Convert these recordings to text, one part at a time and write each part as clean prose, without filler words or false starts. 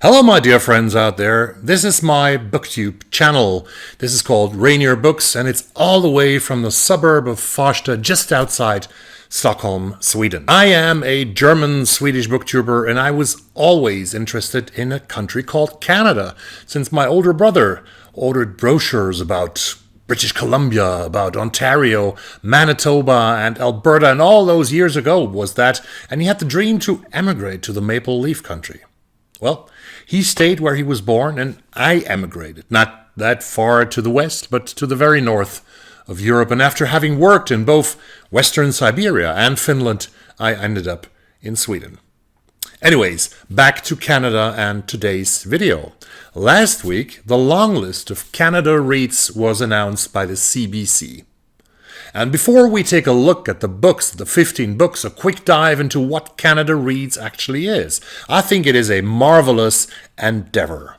Hello my dear friends out there, this is my booktube channel. This is called Rainier Books and it's all the way from the suburb of Farsta just outside Stockholm, Sweden. I am a German-Swedish booktuber and I was always interested in a country called Canada since my older brother ordered brochures about British Columbia, about Ontario, Manitoba and Alberta, and all those years ago was that, and he had the dream to emigrate to the Maple Leaf Country. Well, he stayed where he was born and I emigrated, not that far to the west, but to the very north of Europe. And after having worked in both Western Siberia and Finland, I ended up in Sweden. Anyways, back to Canada and today's video. Last week, the long list of Canada Reads was announced by the CBC. And before we take a look at the books, the 15 books, a quick dive into what Canada Reads actually is. I think it is a marvelous endeavor.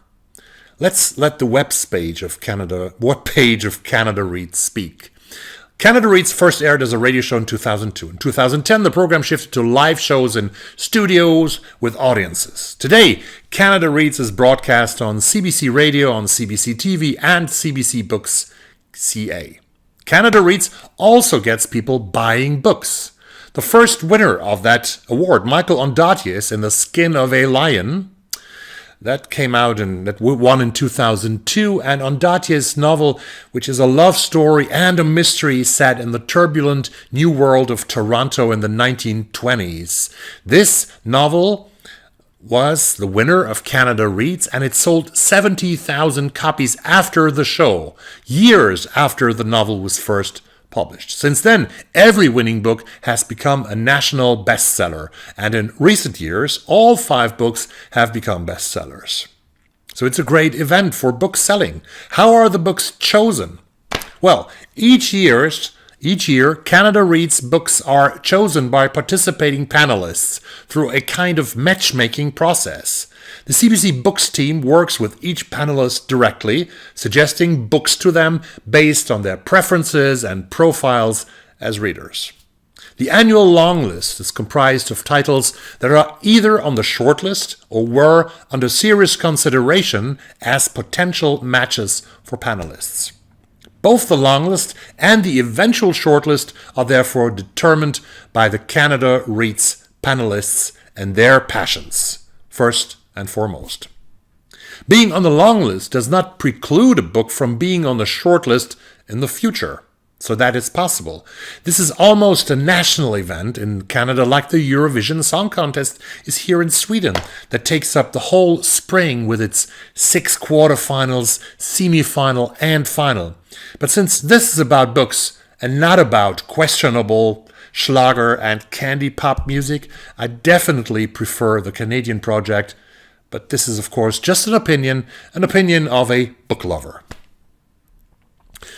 Let's let the web page of Canada Reads speak. Canada Reads first aired as a radio show in 2002. In 2010, the program shifted to live shows in studios with audiences. Today, Canada Reads is broadcast on CBC Radio, on CBC TV, and CBC Books CA. Canada Reads also gets people buying books. The first winner of that award, Michael Ondaatje's In the Skin of a Lion, that came out and that won in 2002, and Ondaatje's novel, which is a love story and a mystery set in the turbulent new world of Toronto in the 1920s. This novel was the winner of Canada Reads, and it sold 70,000 copies after the show, years after the novel was first published. Since then, every winning book has become a national bestseller, and in recent years, all 5 books have become bestsellers. So it's a great event for book selling. How are the books chosen? Well, each year, Canada Reads books are chosen by participating panelists through a kind of matchmaking process. The CBC Books team works with each panelist directly, suggesting books to them based on their preferences and profiles as readers. The annual long list is comprised of titles that are either on the shortlist or were under serious consideration as potential matches for panelists. Both the long list and the eventual shortlist are therefore determined by the Canada Reads panelists and their passions, first and foremost. Being on the long list does not preclude a book from being on the shortlist in the future, so that is possible. This is almost a national event in Canada, like the Eurovision Song Contest is here in Sweden, that takes up the whole spring with its 6 quarterfinals, semi-final and final. But since this is about books and not about questionable Schlager and candy pop music, I definitely prefer the Canadian project, but this is of course just an opinion of a book lover.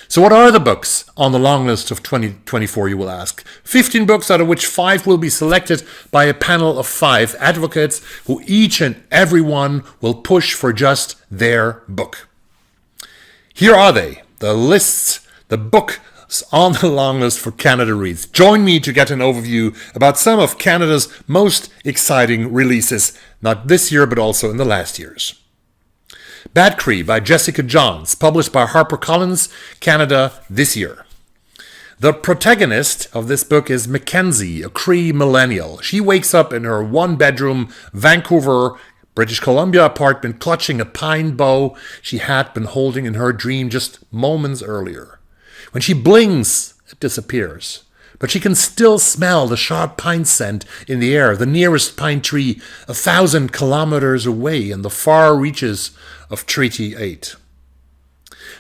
So what are the books on the long list of 2024, you will ask? 15 books, out of which 5 will be selected by a panel of 5 advocates who each and every one will push for just their book. Here are they, the lists, the books on the long list for Canada Reads. Join me to get an overview about some of Canada's most exciting releases, not this year but also in the last years. Badree by Jessica Johns, published by HarperCollins, Canada this year. The protagonist of this book is Mackenzie, a Cree millennial. She wakes up in her 1-bedroom Vancouver, British Columbia apartment clutching a pine bough she had been holding in her dream just moments earlier. When she blinks, it disappears. But she can still smell the sharp pine scent in the air, the nearest pine tree 1,000 kilometers away in the far reaches of Treaty 8.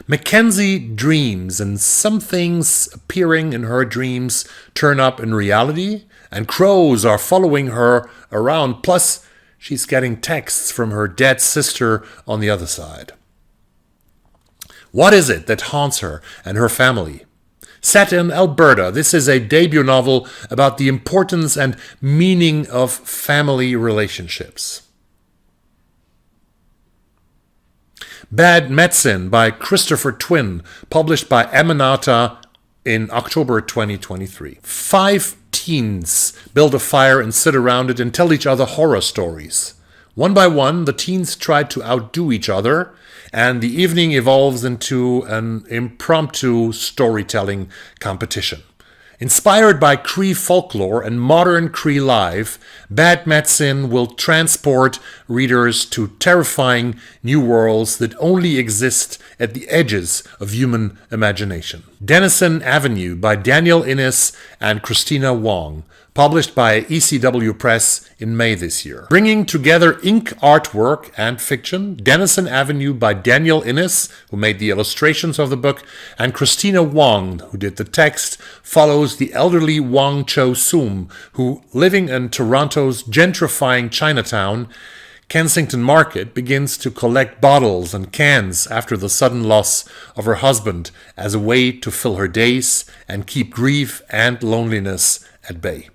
Mackenzie dreams, and some things appearing in her dreams turn up in reality, and crows are following her around, plus she's getting texts from her dead sister on the other side. What is it that haunts her and her family? Set in Alberta, this is a debut novel about the importance and meaning of family relationships. Bad Medicine by Christopher Twin, published by Emanata in October 2023. 5 teens build a fire and sit around it and tell each other horror stories. One by one, the teens try to outdo each other, and the evening evolves into an impromptu storytelling competition. Inspired by Cree folklore and modern Cree life, Bad Medicine will transport readers to terrifying new worlds that only exist at the edges of human imagination. Dennison Avenue by Daniel Innes and Christina Wong, published by ECW Press in May this year. Bringing together ink artwork and fiction, Dennison Avenue by Daniel Innes, who made the illustrations of the book, and Christina Wong, who did the text, follows the elderly Wong Cho Sum, who, living in Toronto's gentrifying Chinatown, Kensington Market, begins to collect bottles and cans after the sudden loss of her husband as a way to fill her days and keep grief and loneliness at bay.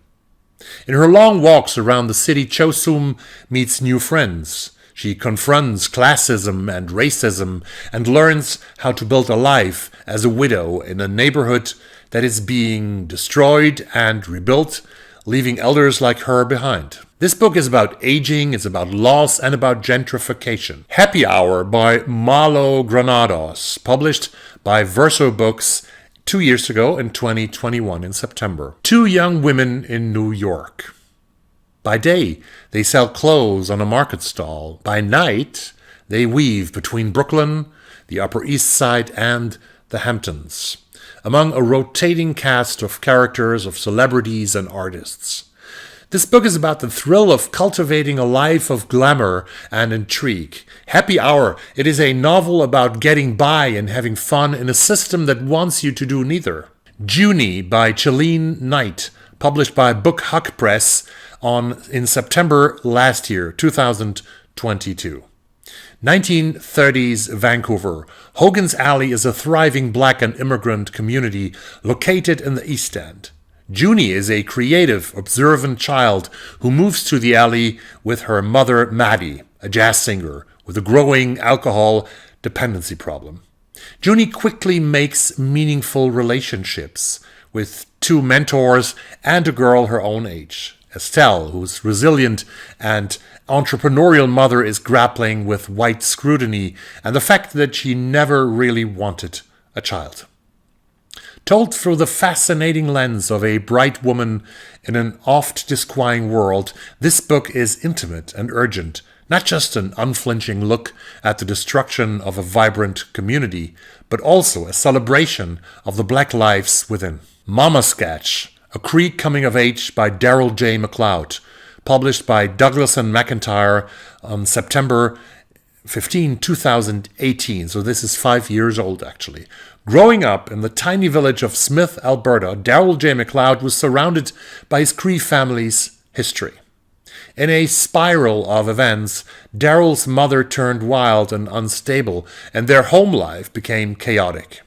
In her long walks around the city, Cho Sum meets new friends. She confronts classism and racism and learns how to build a life as a widow in a neighborhood that is being destroyed and rebuilt, leaving elders like her behind. This book is about aging, it's about loss, and about gentrification. Happy Hour by Malo Granados, published by Verso Books 2 years ago in 2021 in September. Two young women in New York. By day, they sell clothes on a market stall. By night, they weave between Brooklyn, the Upper East Side, and the Hamptons, among a rotating cast of characters, of celebrities and artists. This book is about the thrill of cultivating a life of glamour and intrigue. Happy Hour, it is a novel about getting by and having fun in a system that wants you to do neither. Jeanne by Celine Knight, published by Book Huck Press in September last year, 2022. 1930s Vancouver. Hogan's Alley is a thriving black and immigrant community located in the East End. Jeanne is a creative, observant child who moves to the alley with her mother, Maddie, a jazz singer with a growing alcohol dependency problem. Jeanne quickly makes meaningful relationships with two mentors and a girl her own age. Estelle, whose resilient and entrepreneurial mother is grappling with white scrutiny and the fact that she never really wanted a child. Told through the fascinating lens of a bright woman in an oft disquieting world, this book is intimate and urgent, not just an unflinching look at the destruction of a vibrant community, but also a celebration of the black lives within. Mama Sketch, a Cree coming of age by Daryl J. McLoud, published by Douglas and McIntyre on September 15, 2018, so this is 5 years old actually. Growing up in the tiny village of Smith, Alberta, Daryl J. McLoud was surrounded by his Cree family's history. In a spiral of events, Daryl's mother turned wild and unstable, and their home life became chaotic.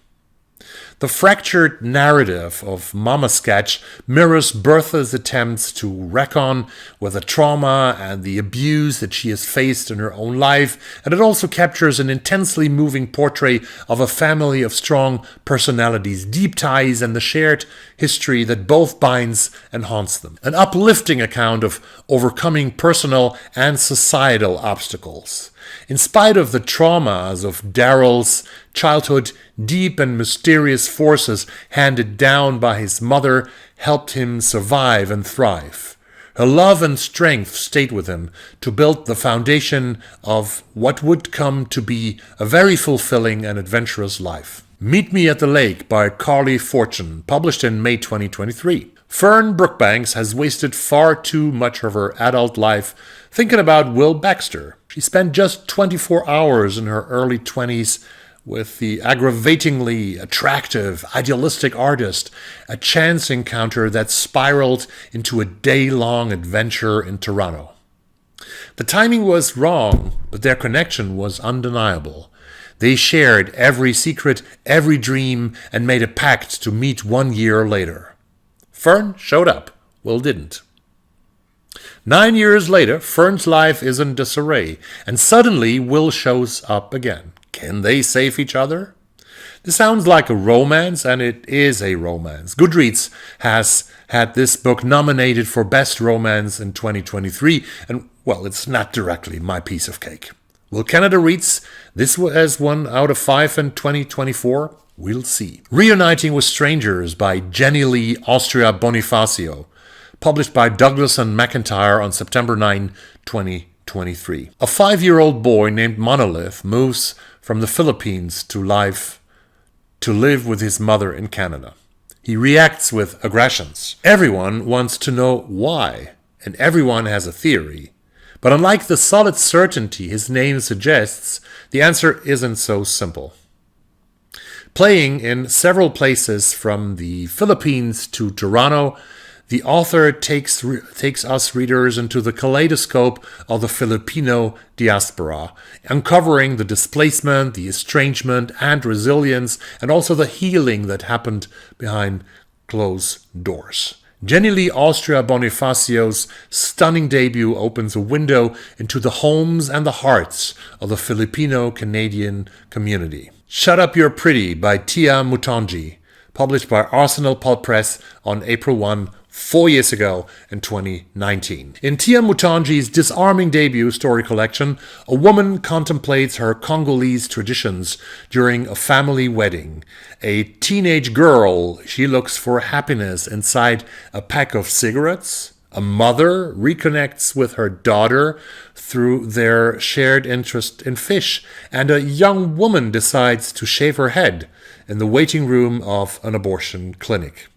The fractured narrative of Mama Sketch mirrors Bertha's attempts to reckon with the trauma and the abuse that she has faced in her own life, and it also captures an intensely moving portrait of a family of strong personalities, deep ties, and the shared history that both binds and haunts them. An uplifting account of overcoming personal and societal obstacles. In spite of the traumas of Daryl's childhood, deep and mysterious forces handed down by his mother helped him survive and thrive. Her love and strength stayed with him to build the foundation of what would come to be a very fulfilling and adventurous life. Meet Me at the Lake by Carly Fortune, published in May 2023. Fern Brookbanks has wasted far too much of her adult life thinking about Will Baxter. She spent just 24 hours in her early 20s with the aggravatingly attractive, idealistic artist, a chance encounter that spiraled into a day-long adventure in Toronto. The timing was wrong, but their connection was undeniable. They shared every secret, every dream, and made a pact to meet 1 year later. Fern showed up, Will didn't. 9 years later, Fern's life is in disarray, and suddenly Will shows up again. Can they save each other? This sounds like a romance, and it is a romance. Goodreads has had this book nominated for Best Romance in 2023, and, well, it's not directly my piece of cake. Will Canada reads this as 1 out of 5 in 2024? We'll see. Reuniting with Strangers by Jenny Lee Austria Bonifacio, published by Douglas and McIntyre on September 9, 2023. A 5-year-old boy named Monolith moves from the Philippines to live with his mother in Canada. He reacts with aggressions. Everyone wants to know why, and everyone has a theory. But unlike the solid certainty his name suggests, the answer isn't so simple. Playing in several places from the Philippines to Toronto, the author takes us readers into the kaleidoscope of the Filipino diaspora, uncovering the displacement, the estrangement, and resilience, and also the healing that happened behind closed doors. Jenny Lee Austria Bonifacio's stunning debut opens a window into the homes and the hearts of the Filipino-Canadian community. Shut Up You're Pretty by Tia Mutonji, published by Arsenal Pulp Press on April 1, 4 years ago in 2019. In Tia Mutonji's disarming debut story collection, a woman contemplates her Congolese traditions during a family wedding. A teenage girl, she looks for happiness inside a pack of cigarettes. A mother reconnects with her daughter through their shared interest in fish. And a young woman decides to shave her head in the waiting room of an abortion clinic.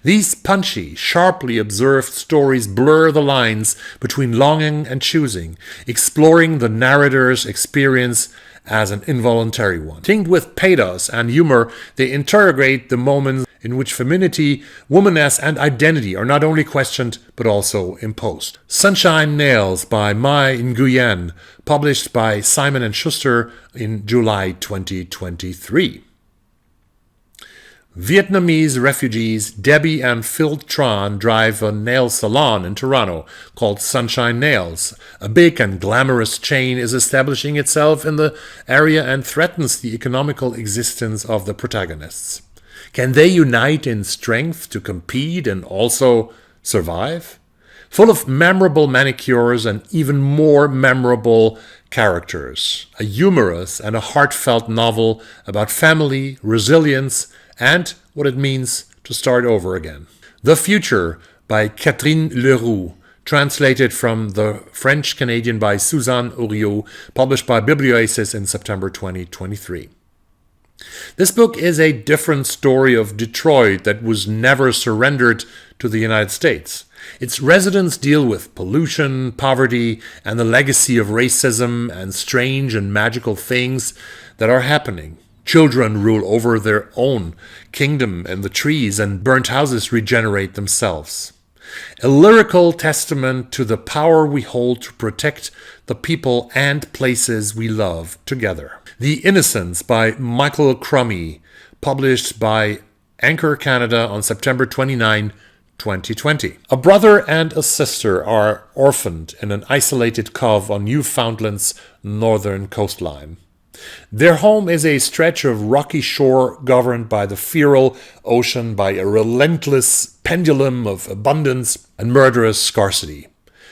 These punchy, sharply observed stories blur the lines between longing and choosing, exploring the narrator's experience as an involuntary one. Tinged with pathos and humor, they interrogate the moments in which femininity, womanness, and identity are not only questioned but also imposed. Sunshine Nails by Mai Nguyen, published by Simon & Schuster in July 2023. Vietnamese refugees Debbie and Phil Tran drive a nail salon in Toronto called Sunshine Nails. A big and glamorous chain is establishing itself in the area and threatens the economical existence of the protagonists. Can they unite in strength to compete and also survive? Full of memorable manicures and even more memorable characters. A humorous and a heartfelt novel about family, resilience, and what it means to start over again. The Future by Catherine Leroux, translated from the French-Canadian by Suzanne Uriot, published by Biblioasis in September 2023. This book is a different story of Detroit that was never surrendered to the United States. Its residents deal with pollution, poverty, and the legacy of racism and strange and magical things that are happening. Children rule over their own kingdom in the trees, and burnt houses regenerate themselves. A lyrical testament to the power we hold to protect the people and places we love together. The Innocence by Michael Crummy, published by Anchor Canada on September 29, 2020. A brother and a sister are orphaned in an isolated cove on Newfoundland's northern coastline. Their home is a stretch of rocky shore governed by the feral ocean by a relentless pendulum of abundance and murderous scarcity.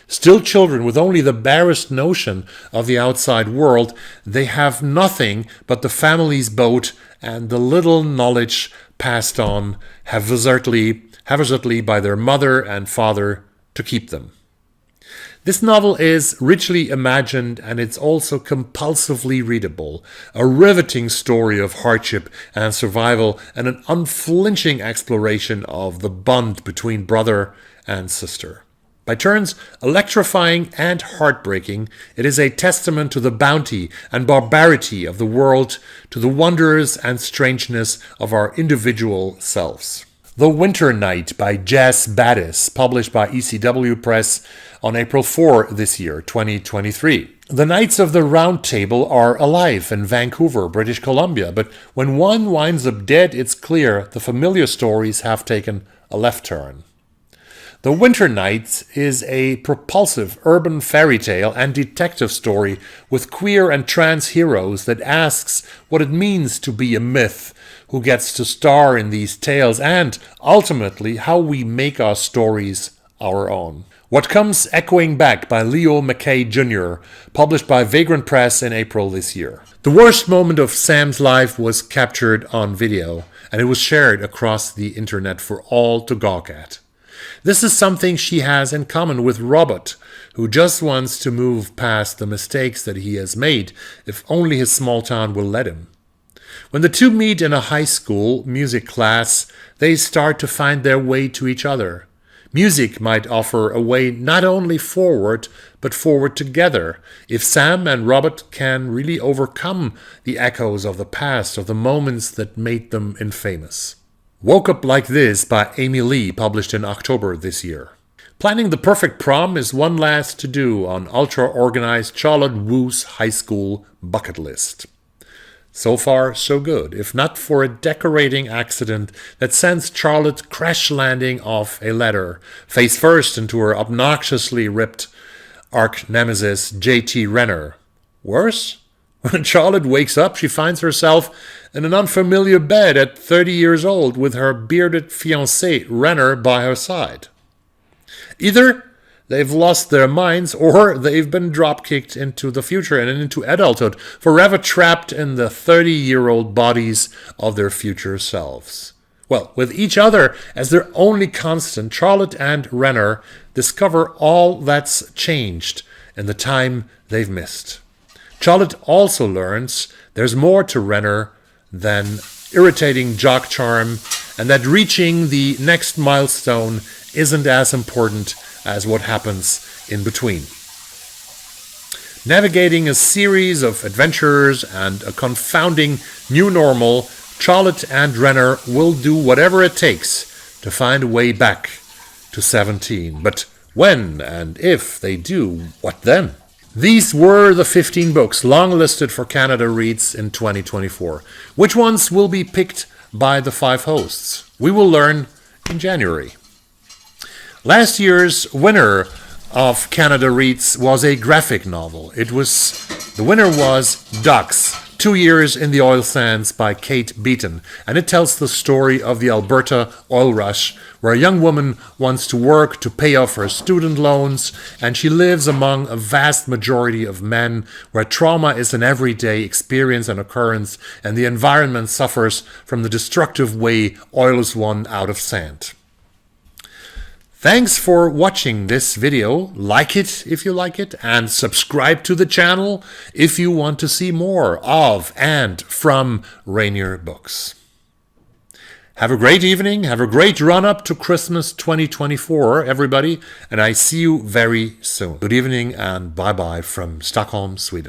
Still children with only the barest notion of the outside world, they have nothing but the family's boat and the little knowledge passed on haphazardly by their mother and father to keep them. This novel is richly imagined, and it's also compulsively readable, a riveting story of hardship and survival, and an unflinching exploration of the bond between brother and sister. By turns electrifying and heartbreaking, it is a testament to the bounty and barbarity of the world, to the wonders and strangeness of our individual selves. The Winter Night by Jess Baddis, published by ECW Press on April 4 this year, 2023. The Knights of the Round Table are alive in Vancouver, British Columbia, but when one winds up dead, it's clear the familiar stories have taken a left turn. The Winter Nights is a propulsive urban fairy tale and detective story with queer and trans heroes that asks what it means to be a myth, who gets to star in these tales, and ultimately how we make our stories our own. What Comes Echoing Back by Leo McKay Jr., published by Vagrant Press in April this year. The worst moment of Sam's life was captured on video, and it was shared across the internet for all to gawk at. This is something she has in common with Robert, who just wants to move past the mistakes that he has made, if only his small town will let him. When the two meet in a high school music class, they start to find their way to each other. Music might offer a way not only forward, but forward together, if Sam and Robert can really overcome the echoes of the past, of the moments that made them infamous. Woke Up Like This by Amy Lee, published in October this year. Planning the perfect prom is one last to-do on ultra-organized Charlotte Wu's high school bucket list. So far, so good, if not for a decorating accident that sends Charlotte crash-landing off a ladder, face first into her obnoxiously ripped arch-nemesis J.T. Renner. Worse? When Charlotte wakes up, she finds herself in an unfamiliar bed at 30 years old with her bearded fiancé Renner by her side. Either they've lost their minds, or they've been drop-kicked into the future and into adulthood, forever trapped in the 30-year-old bodies of their future selves. Well, with each other as their only constant, Charlotte and Renner discover all that's changed in the time they've missed. Charlotte also learns there's more to Renner than irritating jock charm, and that reaching the next milestone isn't as important as what happens in between. Navigating a series of adventures and a confounding new normal, Charlotte and Renner will do whatever it takes to find a way back to 17. But when and if they do, what then? These were the 15 books long listed for Canada Reads in 2024. Which ones will be picked by the 5 hosts? We will learn in January. Last year's winner of Canada Reads was a graphic novel. The winner was Ducks, 2 Years in the Oil Sands by Kate Beaton, and it tells the story of the Alberta oil rush, where a young woman wants to work to pay off her student loans, and she lives among a vast majority of men, where trauma is an everyday experience and occurrence, and the environment suffers from the destructive way oil is won out of sand. Thanks for watching this video. Like it if you like it, and subscribe to the channel if you want to see more of and from Rainier Books. Have a great evening, have a great run-up to Christmas 2024, everybody, and I see you very soon. Good evening and bye-bye from Stockholm, Sweden.